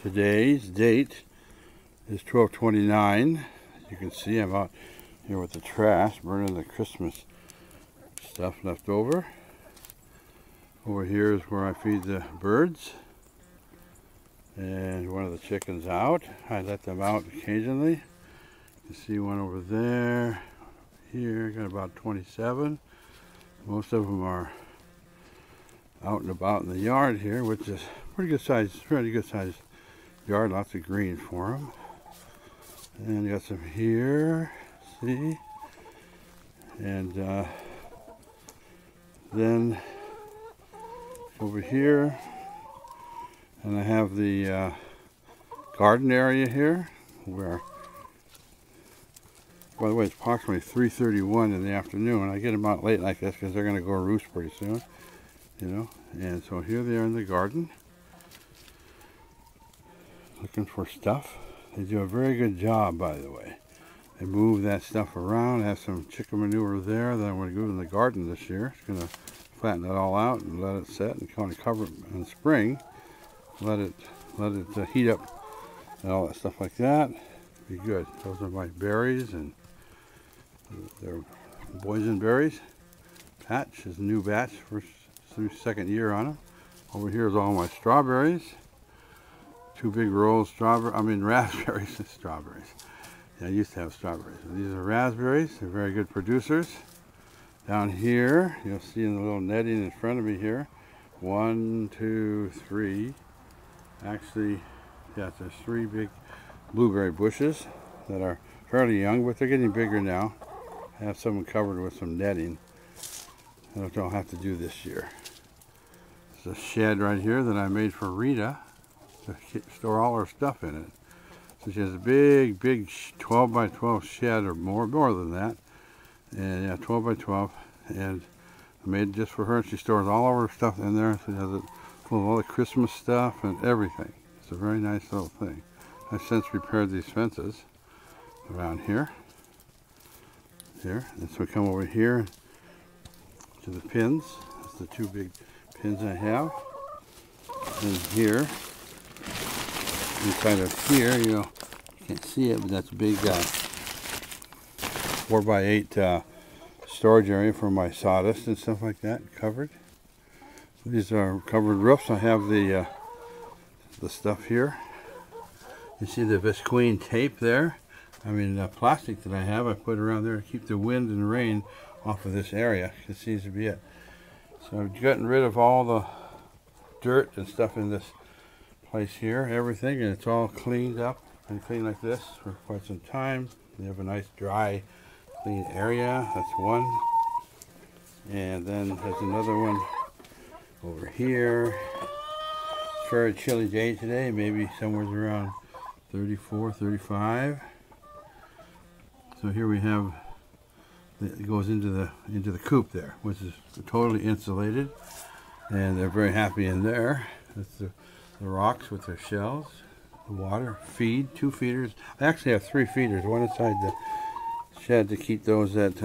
Today's date is 12/29. As you can see, I'm out here with the trash, burning the Christmas stuff left over. Over here is where I feed the birds. And one of the chickens out. I let them out occasionally. You see one over there. Here, got about 27. Most of them are out and about in the yard here, which is pretty good size yard, lots of green for them. And you got some here, see? And then over here, and I have the garden area here, where, by the way, it's approximately 3:31 in the afternoon. I get them out late like this because they're going to go roost pretty soon, you know. And so here they are in the garden, looking for stuff. They do a very good job, by the way. They move that stuff around. I have some chicken manure there that I'm going to go in the garden this year. It's going to flatten it all out and let it set and kind of cover it in the spring. Let it heat up and all that stuff like that. Be good. Those are my berries, and they're boysenberries. Patch is a new batch, second year on them. Over here is all my strawberries. Two big rolls raspberries and strawberries. Yeah, I used to have strawberries. These are raspberries. They're very good producers. Down here, you'll see in the little netting in front of me here, 1, 2, 3. Actually, yeah, there's 3 big blueberry bushes that are fairly young, but they're getting bigger now. I have some covered with some netting. I don't have to do this year. There's a shed right here that I made for Rita to store all her stuff in it. So she has a big 12 by 12 shed, or more than that. And yeah, 12 by 12. And I made it just for her. She stores all of her stuff in there. She has it full of all the Christmas stuff and everything. It's a very nice little thing. I've since repaired these fences around here. And so we come over here to the pins. That's the 2 big pins I have. And here, inside of here, you can't see it, but that's a big 4x8 storage area for my sawdust and stuff like that, covered. These are covered roofs. I have the stuff here. You see the visqueen tape there? Plastic that I have, I put around there to keep the wind and rain off of this area. It seems to be it. So I've gotten rid of all the dirt and stuff in this place here, everything, and it's all cleaned up and cleaned like this for quite some time. We have a nice dry, clean area. That's one. And then there's another one over here. It's a very chilly day today, maybe somewhere around 34, 35. So here we have, it goes into the coop there, which is totally insulated, and they're very happy in there. That's the rocks with their shells, the water, feed, 2 feeders. I actually have 3 feeders, one inside the shed to keep those that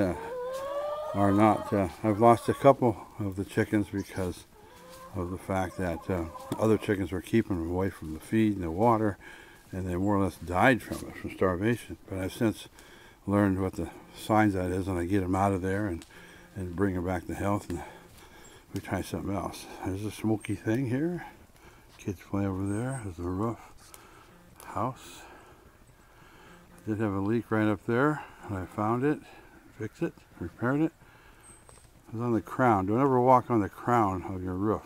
are not, I've lost a couple of the chickens because of the fact that other chickens were keeping them away from the feed and the water, and they more or less died from it, from starvation. But I've since learned what the signs that is, and I get them out of there and bring them back to health, and we try something else. There's a smoky thing here. Kids play over there. There's the roof house. I did have a leak right up there, and I found it, fixed it, repaired it. It was on the crown. Don't ever walk on the crown of your roof.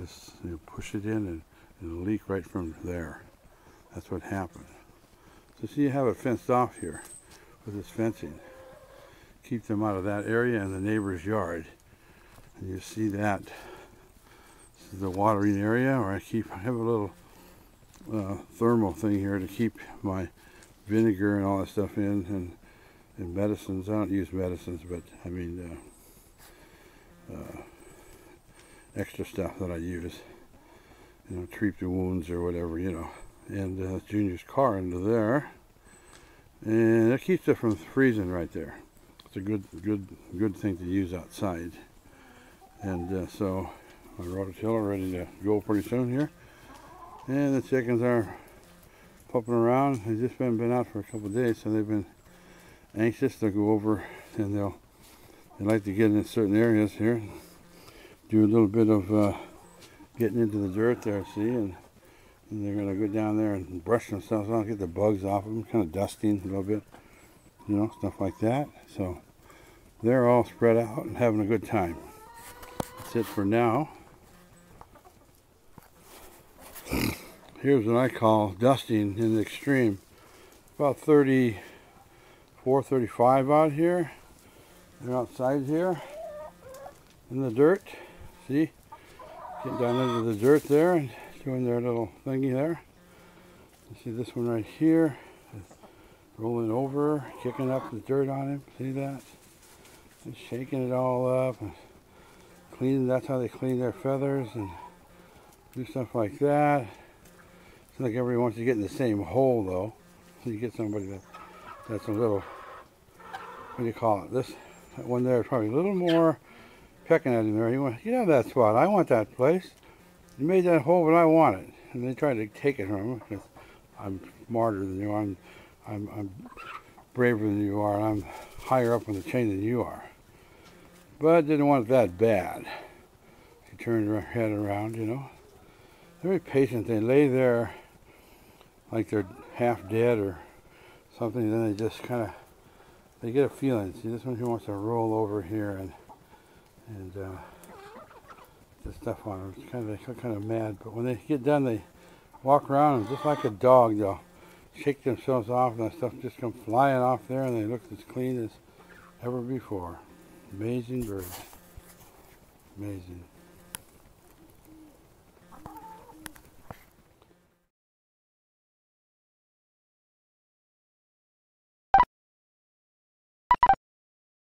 Just push it in, and it'll leak right from there. That's what happened. So see, you have it fenced off here with this fencing. Keep them out of that area and the neighbor's yard. And you see that. This is the watering area where I have a little thermal thing here to keep my vinegar and all that stuff in, and medicines. I don't use medicines, but extra stuff that I use. Treat the wounds or whatever, And Junior's car into there. And it keeps it from freezing right there. It's a good thing to use outside. And so my rototiller ready to go pretty soon here. And the chickens are popping around. They've just been out for a couple of days, so they've been anxious to go over, and they like to get in certain areas here, do a little bit of getting into the dirt there, see, and they're going to go down there and brush themselves out, get the bugs off them, kind of dusting a little bit, you know, stuff like that. So they're all spread out and having a good time. That's it for now. Here's what I call dusting in the extreme. About 34, 35 out here. They're outside here in the dirt. See? Getting down into the dirt there and doing their little thingy there. You see this one right here, rolling over, kicking up the dirt on him. See that? And shaking it all up and cleaning. That's how they clean their feathers and do stuff like that. It's like everyone wants to get in the same hole though. So you get somebody that's a little, what do you call it? That one there is probably a little more pecking at him there. You have that spot. I want that place. You made that hole, but I want it. And they try to take it from him because I'm smarter than you. I'm braver than you are. I'm higher up on the chain than you are. But didn't want it that bad. She turned her head around, you know. Very patient. They lay there like they're half dead or something. Then they just kind of, they get a feeling. See, this one here wants to roll over here and the stuff on them. It's kind of mad. But when they get done, they walk around and just like a dog, they'll shake themselves off and that stuff just come flying off there, and they look as clean as ever before. Amazing birds. Amazing.